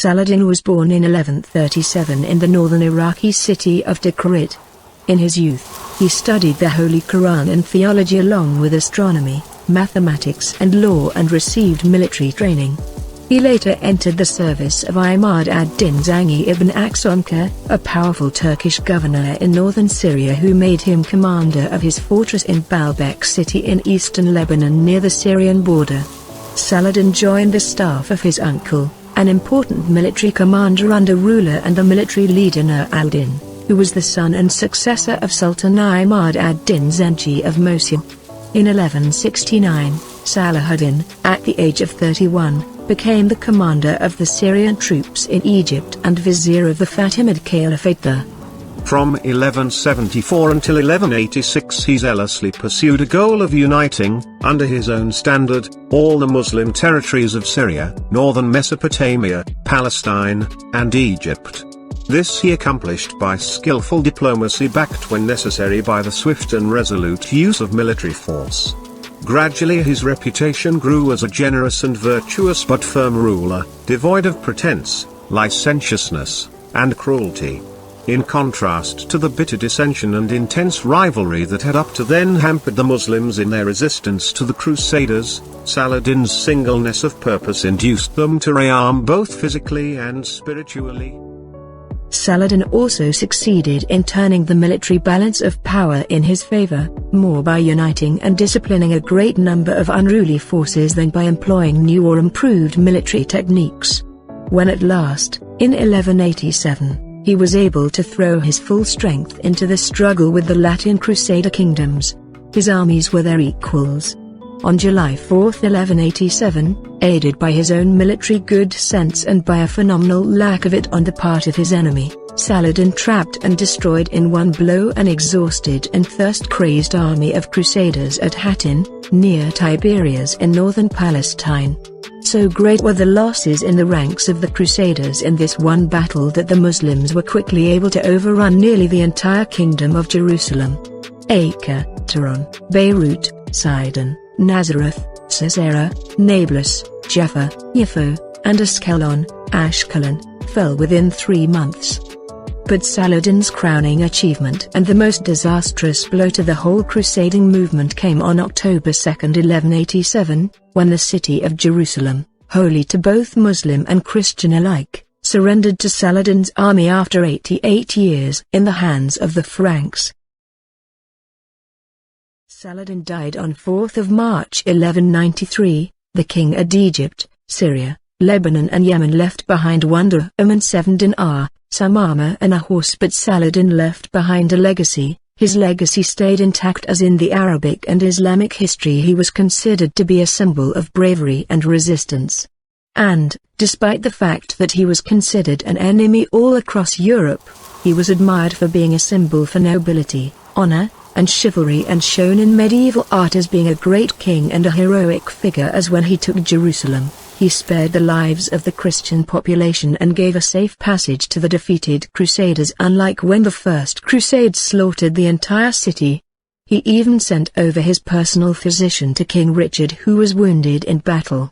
Saladin was born in 1137 in the northern Iraqi city of Tikrit. In his youth, he studied the Holy Quran and theology along with astronomy, mathematics and law, and received military training. He later entered the service of Imad ad-Din Zangi ibn Aksonkar, a powerful Turkish governor in northern Syria, who made him commander of his fortress in Baalbek city in eastern Lebanon near the Syrian border. Saladin joined the staff of his uncle, an important military commander under ruler and the military leader Nur al-Din, who was the son and successor of Sultan Imad ad-Din Zengi of Mosul. In 1169, Salahuddin, at the age of 31, became the commander of the Syrian troops in Egypt and vizier of the Fatimid Caliphate there. From 1174 until 1186 he zealously pursued a goal of uniting, under his own standard, all the Muslim territories of Syria, northern Mesopotamia, Palestine, and Egypt. This he accomplished by skillful diplomacy backed when necessary by the swift and resolute use of military force. Gradually his reputation grew as a generous and virtuous but firm ruler, devoid of pretense, licentiousness, and cruelty. In contrast to the bitter dissension and intense rivalry that had up to then hampered the Muslims in their resistance to the Crusaders, Saladin's singleness of purpose induced them to rearm both physically and spiritually. Saladin also succeeded in turning the military balance of power in his favor, more by uniting and disciplining a great number of unruly forces than by employing new or improved military techniques. When at last, in 1187, he was able to throw his full strength into the struggle with the Latin Crusader kingdoms, his armies were their equals. On July 4, 1187, aided by his own military good sense and by a phenomenal lack of it on the part of his enemy, Saladin trapped and destroyed in one blow an exhausted and thirst-crazed army of crusaders at Hattin, near Tiberias in northern Palestine. So great were the losses in the ranks of the Crusaders in this one battle that the Muslims were quickly able to overrun nearly the entire kingdom of Jerusalem. Acre, Tehran, Beirut, Sidon, Nazareth, Caesarea, Nablus, Jaffa, Yaffo, and Ashkelon, fell within 3 months. But Saladin's crowning achievement and the most disastrous blow to the whole crusading movement came on October 2, 1187, when the city of Jerusalem, holy to both Muslim and Christian alike, surrendered to Saladin's army after 88 years in the hands of the Franks. Saladin died on 4 March 1193, the king of Egypt, Syria, Lebanon and Yemen left behind 1 dirham and 7 dinar, some armor and a horse, but Saladin left behind a legacy. His legacy stayed intact as in the Arabic and Islamic history he was considered to be a symbol of bravery and resistance. And, despite the fact that he was considered an enemy all across Europe, he was admired for being a symbol for nobility, honor, and chivalry, and shown in medieval art as being a great king and a heroic figure, as when he took Jerusalem, he spared the lives of the Christian population and gave a safe passage to the defeated Crusaders, unlike when the First Crusade slaughtered the entire city. He even sent over his personal physician to King Richard, who was wounded in battle.